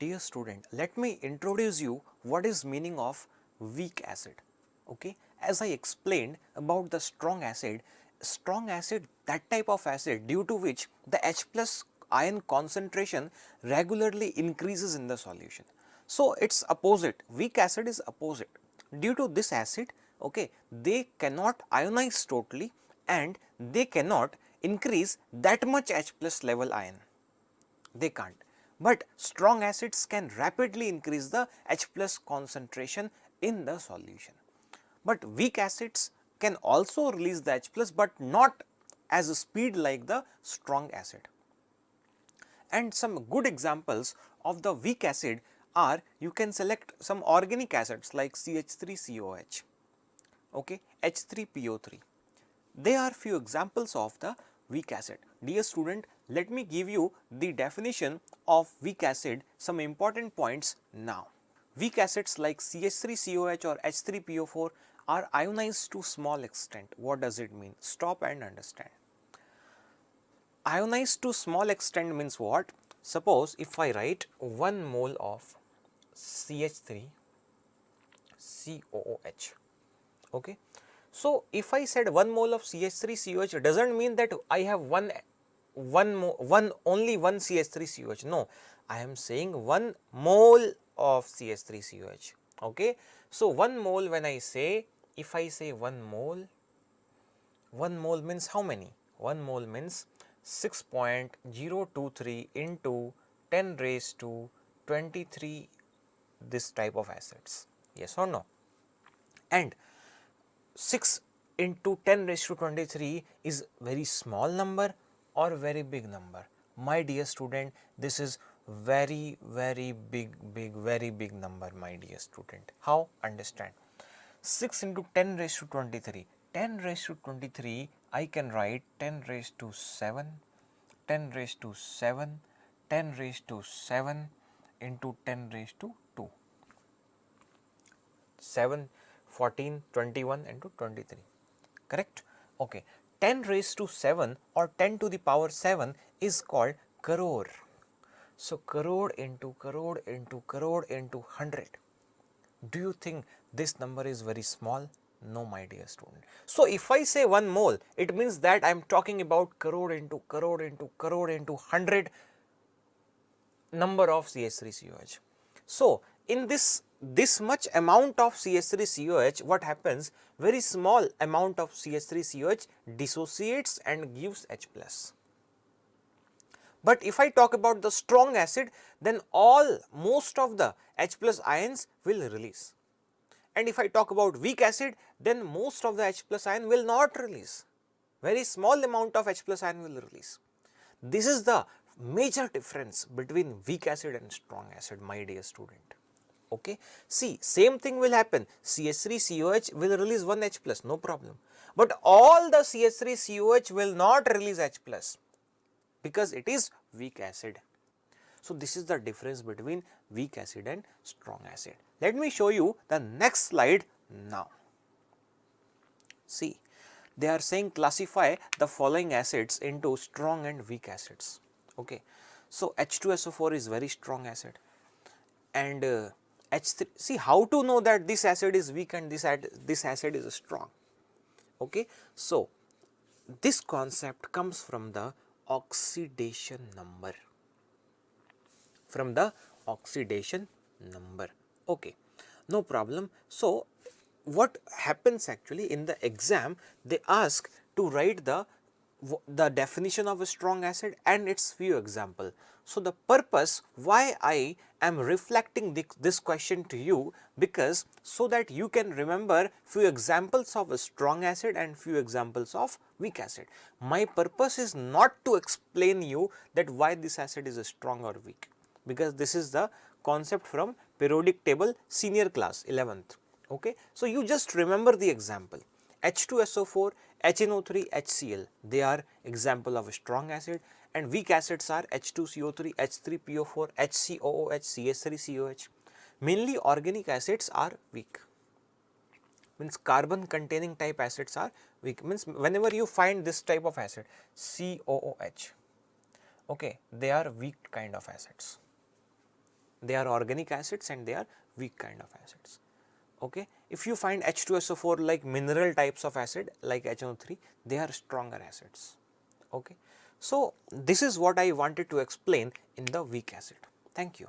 Dear student, let me introduce you what is meaning of weak acid. Okay, as I explained about the strong acid, that type of acid due to which the H plus ion concentration regularly increases in the solution. So it's opposite, weak acid is opposite. Due to this acid, okay, they cannot ionize totally and they cannot increase that much H plus level ion. They can't. But strong acids can rapidly increase the H plus concentration in the solution. But weak acids can also release the H plus, but not as a speed like the strong acid. And some good examples of the weak acid are, you can select some organic acids like CH3COH, okay, H3PO3. They are few examples of the weak acid. Dear student, let me give you the definition of weak acid, some important points now. Weak acids like CH3COH or H3PO4 are ionized to small extent. What does it mean? Stop and understand. Ionized to small extent means what? Suppose if I write 1 mole of CH3COOH, okay. So, if I said 1 mole of CH3COH, does not mean that I have only one CH3COH. No, I am saying 1 mole of CH3COH. Okay. So, 1 mole, when I say, if I say 1 mole means how many? 1 mole means 6.023 into 10 raised to 23 this type of acids. Yes or no? And 6 into 10 raised to 23 is very small number or very big number? My dear student, this is very big number, my dear student. How? Understand. 6 into 10 raised to 23. 10 raised to 23, I can write 10 raised to 7, 10 raised to 7, 10 raised to 7 into 10 raised to 2. 7, 14, 21 into 23, correct? Okay. 10 raised to 7 or 10 to the power 7 is called crore. So, crore into 100. Do you think this number is very small? No, my dear student. So, if I say 1 mole, it means that I am talking about crore into 100 number of CH3COH. So, in this much amount of CH3COH, what happens? Very small amount of CH3COH dissociates and gives H plus. But if I talk about the strong acid, then most of the H plus ions will release. And if I talk about weak acid, then most of the H plus ion will not release. Very small amount of H plus ion will release. This is the major difference between weak acid and strong acid, my dear student. Okay. See, same thing will happen. CH3COH will release 1 H plus, no problem. But all the CH3COH will not release H plus because it is weak acid. So, this is the difference between weak acid and strong acid. Let me show you the next slide now. See, they are saying classify the following acids into strong and weak acids. Okay. So, H2SO4 is very strong acid and H3, see how to know that this acid is weak and this acid is strong. Okay. So, this concept comes from the oxidation number. Okay, no problem. So, what happens actually in the exam, they ask to write the definition of a strong acid and its few example. So, the purpose why I am reflecting this question to you, because so that you can remember few examples of a strong acid and few examples of weak acid. My purpose is not to explain you that why this acid is a strong or weak, because this is the concept from periodic table senior class 11th. Okay. So, you just remember the example. H2SO4, HNO3, HCl, they are example of a strong acid, and weak acids are H2CO3, H3PO4, HCOOH, CH3COH. Mainly organic acids are weak, means carbon containing type acids are weak, means whenever you find this type of acid COOH, okay, they are weak kind of acids. They are organic acids and they are weak kind of acids. Okay. If you find H2SO4 like mineral types of acid like HNO3, they are stronger acids. Okay. So, this is what I wanted to explain in the weak acid. Thank you.